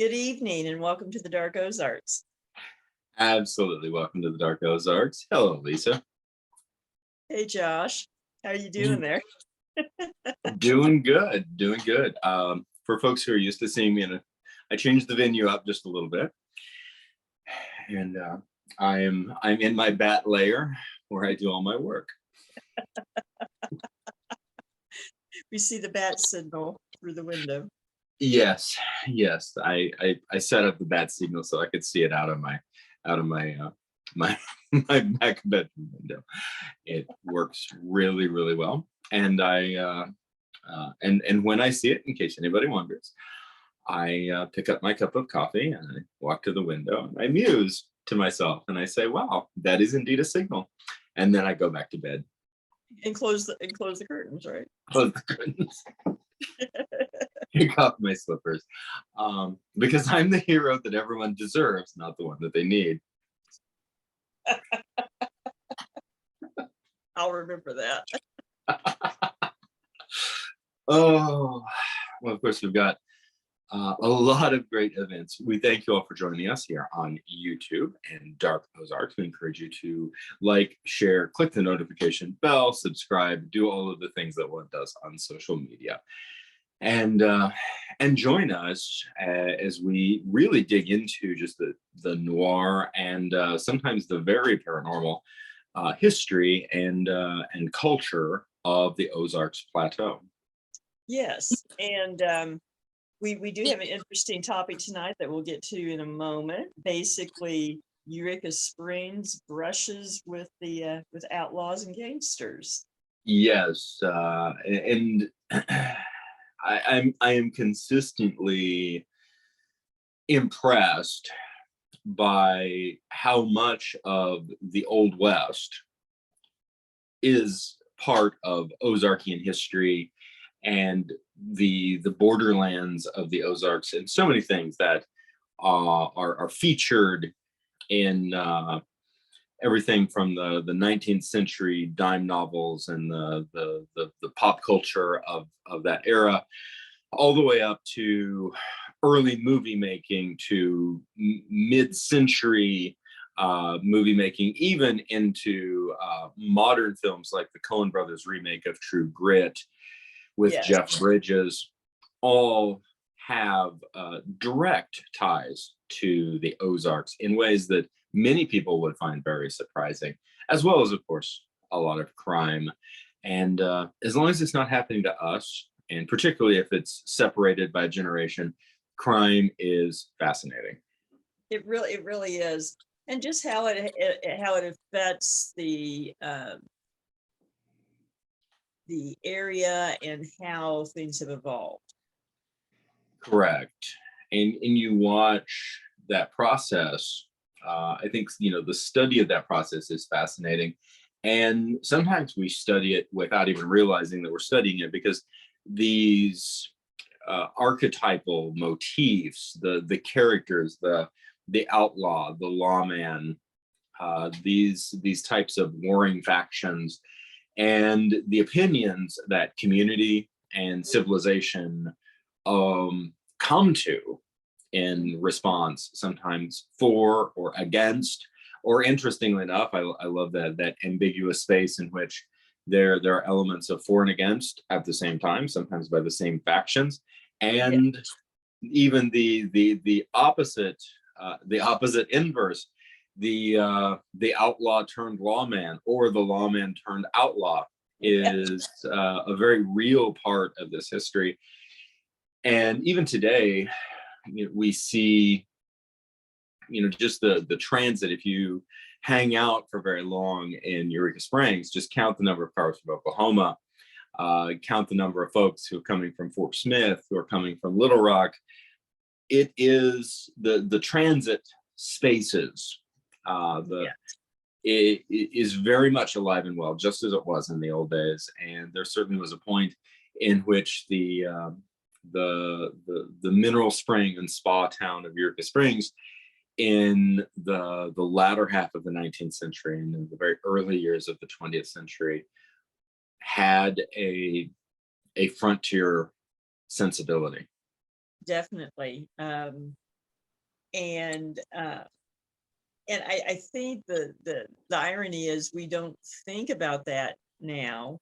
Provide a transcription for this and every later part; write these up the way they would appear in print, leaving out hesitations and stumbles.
Good evening and welcome to the Dark Ozarks. Absolutely. Welcome to the Dark Ozarks. Hello, Lisa. Hey Josh, how are you doing there? Doing good. Doing good. For folks who are used to seeing me I changed the venue up just a little bit, and I'm in my bat lair where I do all my work. We see the bat signal through the window. Yes, yes. I set up the bat signal so I could see it out of my my my back bedroom window. It works really, really well, and and when I see it, in case anybody wonders, I pick up my cup of coffee and I walk to the window and I muse to myself and I say, "Wow, that is indeed a signal," and then I go back to bed. And close the curtains, right? Close the curtains. Kick off my slippers, because I'm the hero that everyone deserves, not the one that they need. I'll remember that. Oh, well, of course, we've got a lot of great events. We thank you all for joining us here on YouTube and Dark Ozarks. We encourage you to like, share, click the notification bell, subscribe, do all of the things that one does on social media. And join us as we really dig into just the noir and sometimes the very paranormal history and culture of the Ozarks Plateau. Yes, and we do have an interesting topic tonight that we'll get to in a moment. Basically, Eureka Springs brushes with the with outlaws and gangsters. Yes, and I am consistently impressed by how much of the Old West is part of Ozarkian history and the borderlands of the Ozarks and so many things that are featured in everything from the 19th century dime novels and the pop culture of that era, all the way up to early movie making, to mid-century movie making, even into modern films like the Coen brothers remake of True Grit with Yes. Jeff Bridges. All have direct ties to the Ozarks in ways that many people would find very surprising, as well as, of course, a lot of crime. And as long as it's not happening to us, and particularly if it's separated by generation, crime is fascinating. It really is, and just how it affects the area and how things have evolved. Correct. And you watch that process. I think the study of that process is fascinating, and sometimes we study it without even realizing that we're studying it, because these archetypal motifs, the characters, the outlaw, the lawman, these types of warring factions, and the opinions that community and civilization come to in response, sometimes for or against, or interestingly enough, I love that ambiguous space in which there are elements of for and against at the same time, sometimes by the same factions, and even the opposite, the opposite inverse, the outlaw turned lawman, or the lawman turned outlaw, is a very real part of this history. And even today, we see, just the transit. If you hang out for very long in Eureka Springs, just count the number of cars from Oklahoma, count the number of folks who are coming from Fort Smith, who are coming from Little Rock. It is the transit spaces. It is very much alive and well, just as it was in the old days. And there certainly was a point in which the mineral spring and spa town of Eureka Springs, in the latter half of the 19th century and in the very early years of the 20th century, had a frontier sensibility. Definitely. And I think the irony is we don't think about that now,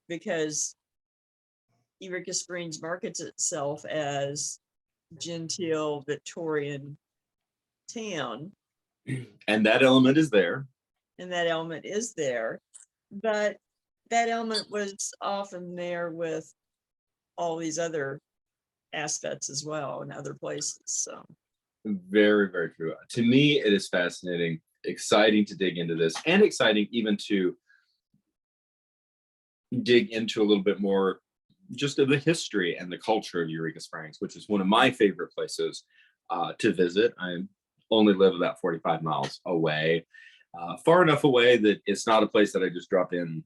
because Eureka Springs markets itself as genteel Victorian town, And that element is there. and that element is there, but that element was often there with all these other aspects as well in other places. So Very, very true. To me, it is fascinating, exciting to dig into this, and exciting even to dig into a little bit more just of the history and the culture of Eureka Springs, which is one of my favorite places to visit. I only live about 45 miles away, far enough away that it's not a place that I just drop in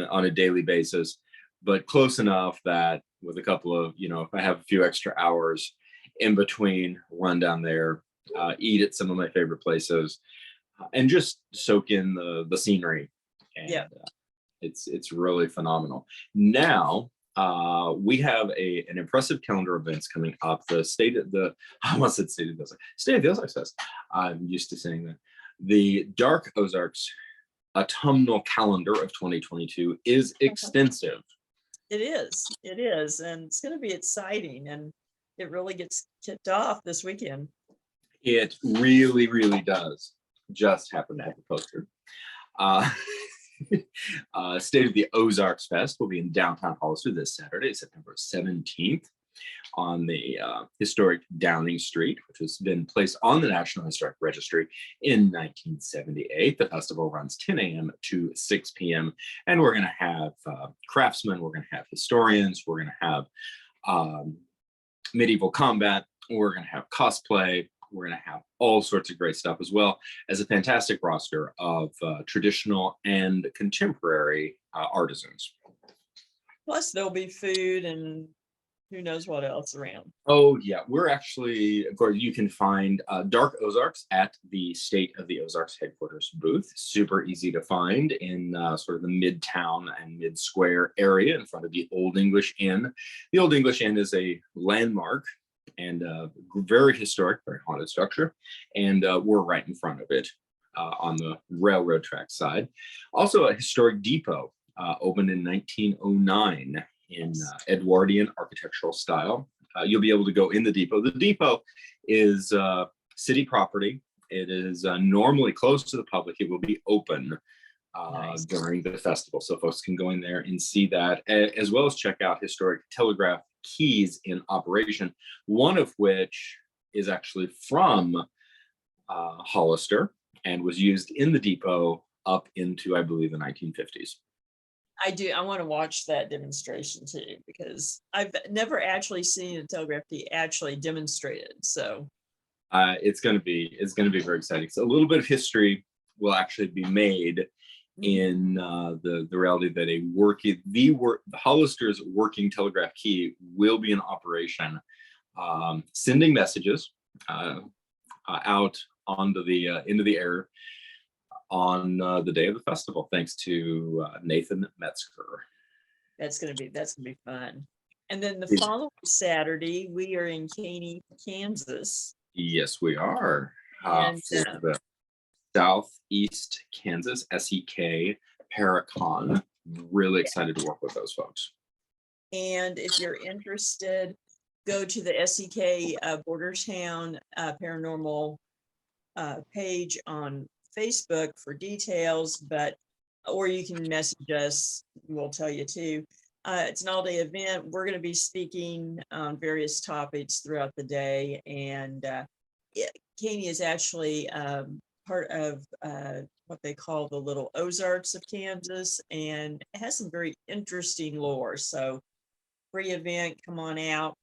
on a daily basis, but close enough that with a couple of, if I have a few extra hours in between, run down there, eat at some of my favorite places, and just soak in the scenery. And yeah, it's really phenomenal. Now we have an impressive calendar of events coming up. The state of the I almost said state of the Ozarks Fest. I'm used to saying that. The Dark Ozarks autumnal calendar of 2022 is extensive. it is, and it's going to be exciting, and it really gets kicked off this weekend. It really, really does. Just happen to have a poster. Uh, State of the Ozarks Fest will be in downtown Hollister this Saturday, September 17th, on the historic Downing Street, which has been placed on the National Historic Registry in 1978. The festival runs 10 a.m. to 6 p.m. And we're going to have craftsmen, we're going to have historians, we're going to have medieval combat, we're going to have cosplay, we're going to have all sorts of great stuff, as well as a fantastic roster of traditional and contemporary artisans. Plus, there'll be food and who knows what else around. Oh, yeah. We're actually, of course, you can find Dark Ozarks at the State of the Ozarks headquarters booth. Super easy to find in sort of the Midtown and Mid-Square area in front of the Old English Inn. The Old English Inn is a landmark and very historic, very haunted structure. And we're right in front of it on the railroad track side. Also, a historic depot opened in 1909 in Edwardian architectural style. You'll be able to go in the depot. The depot is city property. It is normally closed to the public. It will be open during the festival, so folks can go in there and see that, as well as check out historic telegraph keys in operation, one of which is actually from Hollister and was used in the depot up into, I believe, the 1950s. I do. I want to watch that demonstration too, because I've never actually seen a telegraph key actually demonstrated. So it's going to be very exciting. So a little bit of history will actually be made in the reality that the Hollister's working telegraph key will be in operation, sending messages out onto the into the air on the day of the festival, thanks to Nathan Metzger. that's gonna be fun. And then the following Saturday, we are in Caney, Kansas. Yes, we are. And For the Southeast Kansas SEK Paracon. Really excited to work with those folks. and if you're interested, go to the SEK Bordertown Paranormal page on Facebook for details, or you can message us, we'll tell you too. It's an all-day event. We're going to be speaking on various topics throughout the day, and Caney is actually part of what they call the Little Ozarks of Kansas, and it has some very interesting lore. So free event, come on out.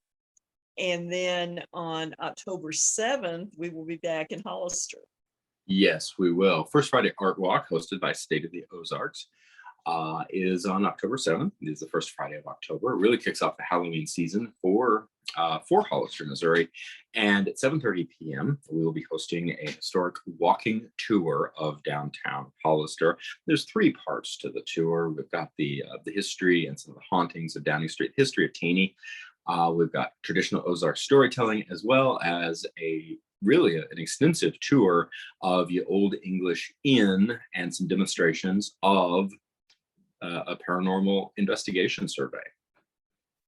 And then on October 7th, we will be back in Hollister. Yes, we will. First Friday Art Walk, hosted by State of the Ozarks, is on October 7th. It is the first Friday of October. It really kicks off the Halloween season for Hollister, Missouri. And at 7:30 p.m., we will be hosting a historic walking tour of downtown Hollister. There's 3 parts to the tour. We've got the history and some of the hauntings of Downing Street, history of Taney, We've got traditional Ozark storytelling, as well as really an extensive tour of the Old English Inn and some demonstrations of a paranormal investigation survey.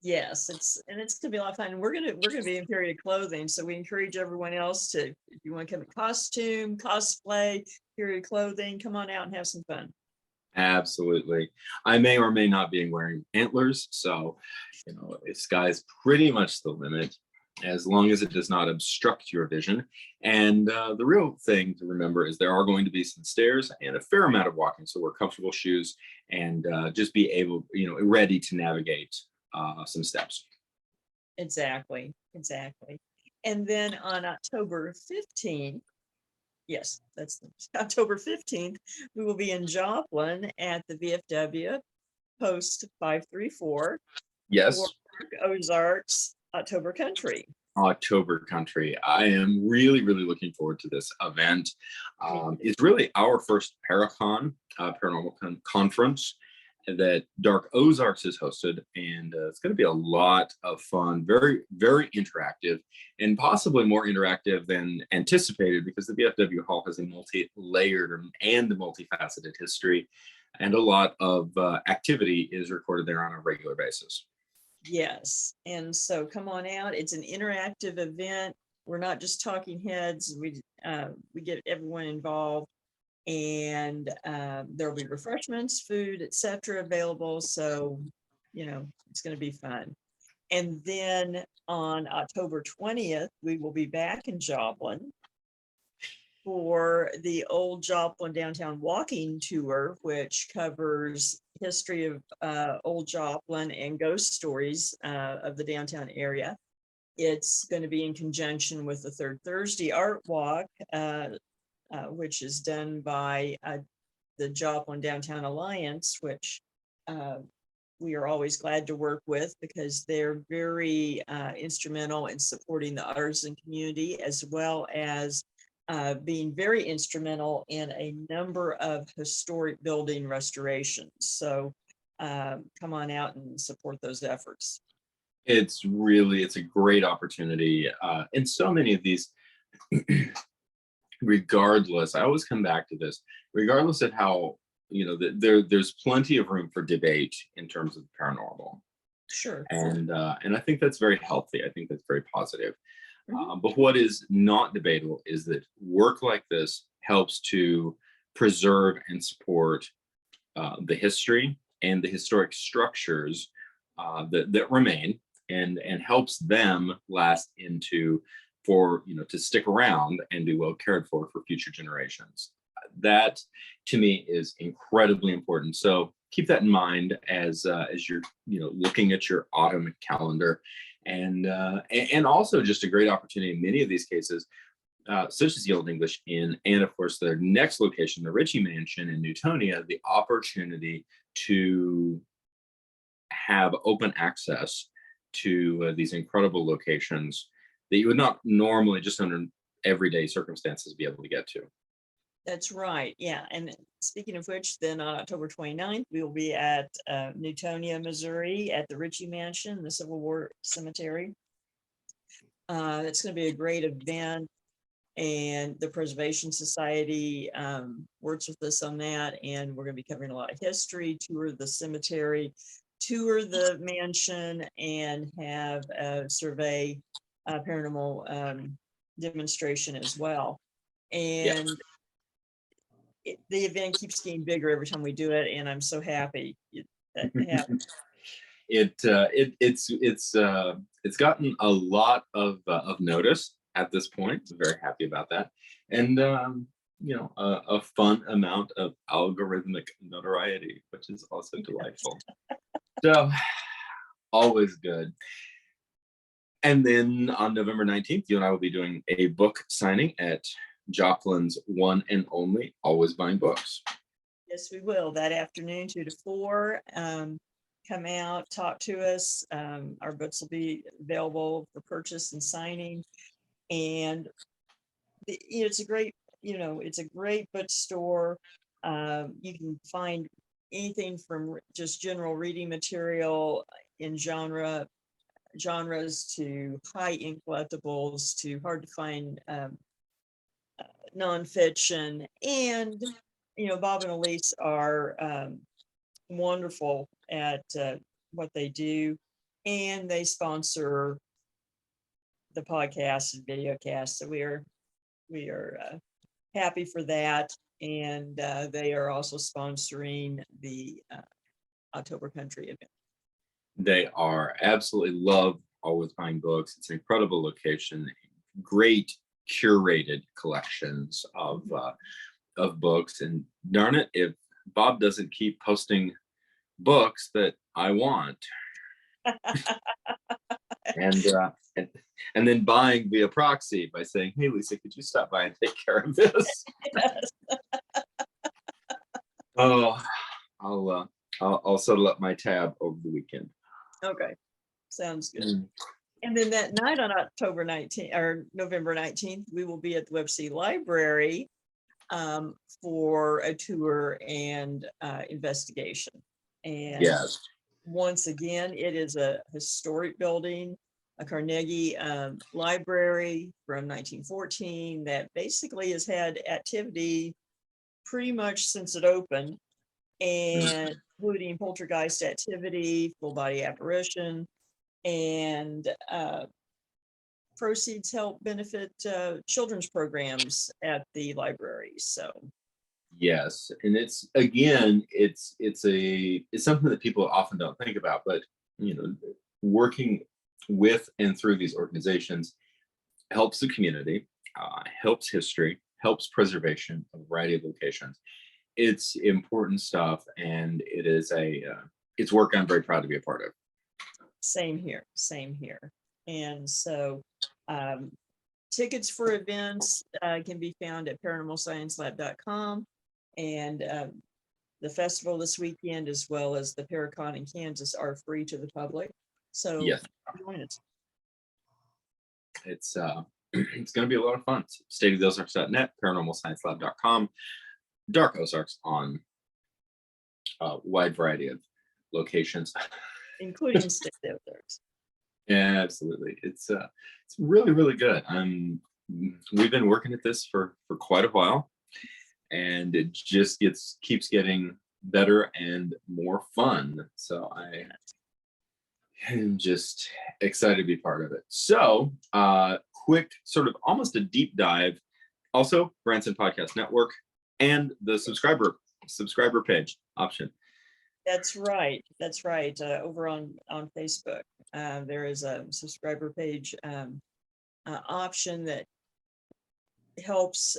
Yes, it's gonna be a lot of fun. We're gonna be in period clothing, so we encourage everyone else to, if you want to come in costume, cosplay, period clothing, come on out and have some fun. Absolutely. I may or may not be wearing antlers, so the sky's pretty much the limit, as long as it does not obstruct your vision. And the real thing to remember is there are going to be some stairs and a fair amount of walking, so wear comfortable shoes and just be able, ready to navigate some steps. Exactly, exactly. And then on October 15th, yes, that's October 15th, we will be in Joplin at the VFW Post 534 Yes. for Dark Ozarks October Country. October Country. I am really, really looking forward to this event. It's really our first Paracon, paranormal conference that Dark Ozarks has hosted, and it's going to be a lot of fun, very, very interactive, and possibly more interactive than anticipated, because the VFW Hall has a multi-layered and multifaceted history, and a lot of activity is recorded there on a regular basis. Yes, and so come on out. It's an interactive event. We're not just talking heads. We get everyone involved, and there'll be refreshments, food, etc. available. So, it's going to be fun. And then on October 20th, we will be back in Joplin for the Old Joplin Downtown Walking Tour, which covers history of Old Joplin and ghost stories of the downtown area. It's going to be in conjunction with the Third Thursday Art Walk, which is done by the Joplin Downtown Alliance, which we are always glad to work with, because they're very instrumental in supporting the artisan community, as well as being very instrumental in a number of historic building restorations. So come on out and support those efforts. It's a great opportunity. And so many of these, regardless, I always come back to this, regardless of how, there's plenty of room for debate in terms of the paranormal. Sure. And I think that's very healthy. I think that's very positive. But what is not debatable is that work like this helps to preserve and support the history and the historic structures that remain, and helps them last to stick around and be well cared for future generations. That, to me, is incredibly important. So keep that in mind as you're looking at your autumn calendar. And also just a great opportunity in many of these cases, such as the Old English Inn, and of course their next location, the Ritchie Mansion in Newtonia, the opportunity to have open access to these incredible locations that you would not normally, just under everyday circumstances, be able to get to. That's right. Yeah. And speaking of which, then on October 29th, we will be at Newtonia, Missouri, at the Ritchie Mansion, the Civil War Cemetery. It's going to be a great event, and the Preservation Society works with us on that. And we're going to be covering a lot of history, tour the cemetery, tour the mansion, and have a survey paranormal demonstration as well. And the event keeps getting bigger every time we do it, and I'm so happy that it happens. It's gotten a lot of notice at this point. I'm very happy about that, and a fun amount of algorithmic notoriety, which is also delightful. So always good. And then on November 19th, you and I will be doing a book signing at Joplin's one and only Always Buying Books. Yes, we will, that afternoon, 2 to 4. Come out, talk to us. Our books will be available for purchase and signing. And it's a great bookstore. You can find anything from just general reading material in genre, genres to high-end collectibles to hard-to-find nonfiction. And, Bob and Elise are wonderful at what they do, and they sponsor the podcast and video cast. So we are happy for that. And they are also sponsoring the October Country event. They are absolutely love Always Buying Books. It's an incredible location, great curated collections of books. And darn it, if Bob doesn't keep posting books that I want, and then buying via proxy by saying, "Hey, Lisa, could you stop by and take care of this?" Yes. Oh, I'll settle up my tab over the weekend. Okay, sounds good. Mm. And then that night on October 19th or November 19th, we will be at the Web City Library for a tour and investigation. And Yes. once again, it is a historic building, a Carnegie library from 1914 that basically has had activity pretty much since it opened, and including poltergeist activity, full body apparition, and proceeds help benefit children's programs at the library. So Yes, and it's something that people often don't think about, but working with and through these organizations helps the community, helps history, helps preservation of a variety of locations. It's important stuff, and it's work I'm very proud to be a part of. same here. And so tickets for events can be found at paranormalsciencelab.com. And the festival this weekend, as well as the Paracon in Kansas, are free to the public. So Yes, join us. it's it's going to be a lot of fun. stateoftheozarks.net, paranormalsciencelab.com, Dark Ozarks on a wide variety of locations, Including State Ozarks. Yeah, absolutely. It's really, really good. We've been working at this for quite a while, and it just keeps getting better and more fun. So I am just excited to be part of it. So quick sort of almost a deep dive. Also, Branson Podcast Network and the subscriber page option. That's right. Over on Facebook, there is a subscriber page option that helps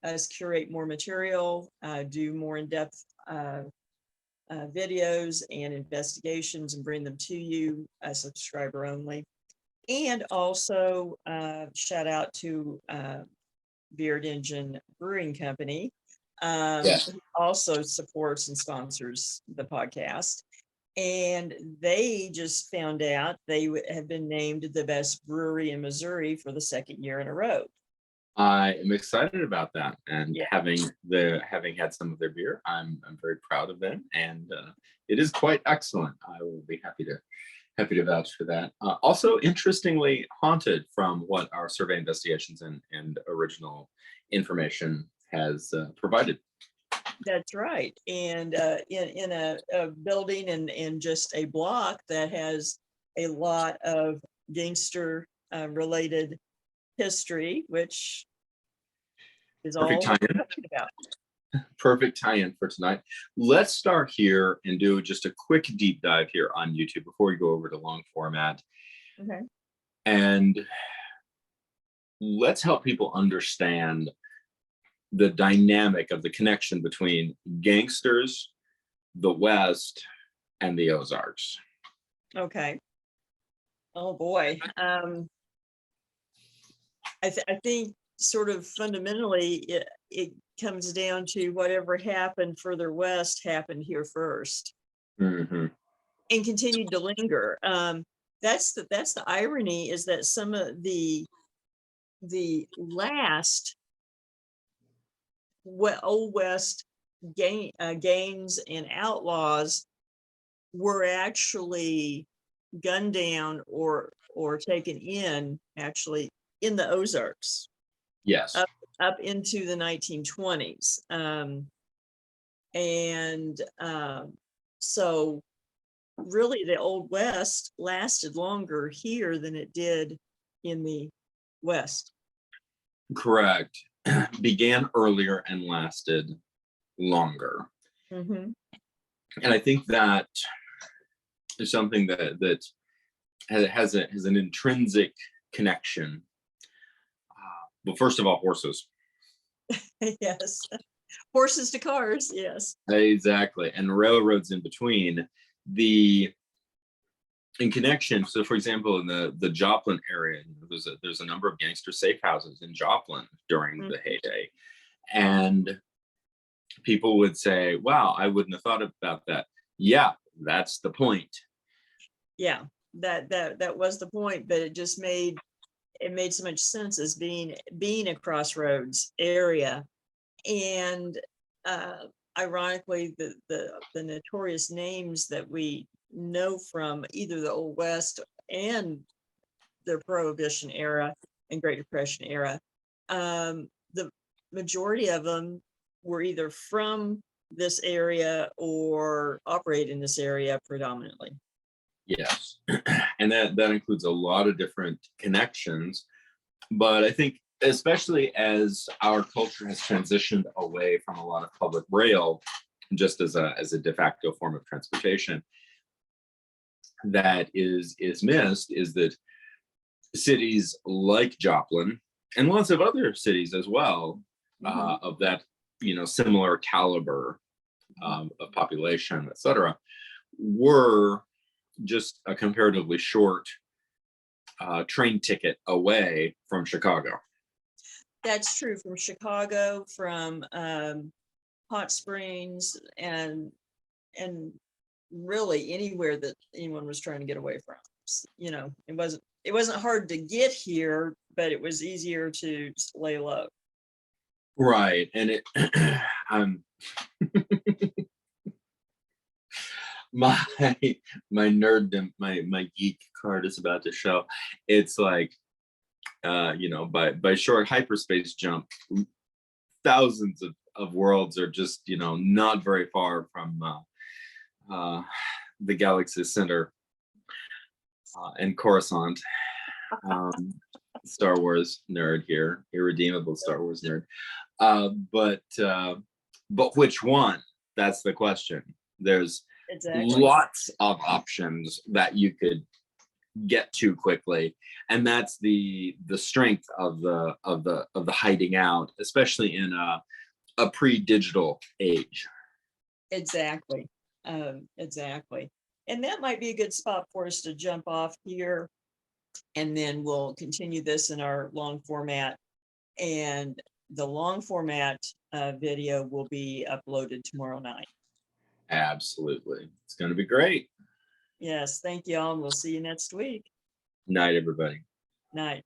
us curate more material, do more in-depth videos and investigations, and bring them to you as subscriber only. And also shout out to Beard Engine Brewing Company. Yes. Who also supports and sponsors the podcast. And they just found out they have been named the best brewery in Missouri for the second year in a row. I am excited about that, and Yeah. having had some of their beer, I'm very proud of them, and it is quite excellent. I will be happy to vouch for that. Also, interestingly haunted from what our survey investigations and original information has provided. That's right. And in a building and just a block that has a lot of gangster related history, which is Perfect all we're tie-in. talking about. Perfect tie-in for tonight. Let's start here and do just a quick deep dive here on YouTube before we go over to long format. Okay. And let's help people understand the dynamic of the connection between gangsters, the West, and the Ozarks. Okay. Oh boy. I think sort of fundamentally it comes down to whatever happened further west happened here first. Mm-hmm. And continued to linger. That's the irony, is that some of the last Old West gangs and outlaws were actually gunned down or taken in, actually, in the Ozarks Yes. up into the 1920s. So really the Old West lasted longer here than it did in the West. Correct. Began earlier and lasted longer. Mm-hmm. And I think that is something that has an intrinsic connection. Well, first of all, horses. Yes. Horses to cars, yes. Exactly. And railroads in between. In connection, so for example, in the Joplin area, there's a number of gangster safe houses in Joplin during the heyday. And people would say, wow, I wouldn't have thought about that. Yeah, that's the point. Yeah, that was the point, but it made so much sense as being a crossroads area. And ironically, the notorious names that we know from either the Old West and the Prohibition era and Great Depression era, the majority of them were either from this area or operate in this area predominantly. Yes. And that includes a lot of different connections. But I think, especially as our culture has transitioned away from a lot of public rail, just as a de facto form of transportation, that is missed is that cities like Joplin and lots of other cities as well, of that similar caliber of population, etc., were just a comparatively short train ticket away from Chicago. That's true, from Chicago, from Hot Springs, and really anywhere that anyone was trying to get away from. It wasn't hard to get here, but it was easier to lay low. Right. And it my nerddom, my geek card is about to show. It's like by short hyperspace jump, thousands of worlds are just not very far from the galaxy's center and Coruscant. Star Wars nerd here, irredeemable Star Wars nerd. But which one? That's the question. There's lots of options that you could get to quickly, and that's the strength of the hiding out, especially in a pre-digital age. Exactly. And that might be a good spot for us to jump off here, and then we'll continue this in our long format, and the long format video will be uploaded tomorrow night. Absolutely. It's going to be great. Yes, thank you all, and we'll see you next week. Night, everybody. Night.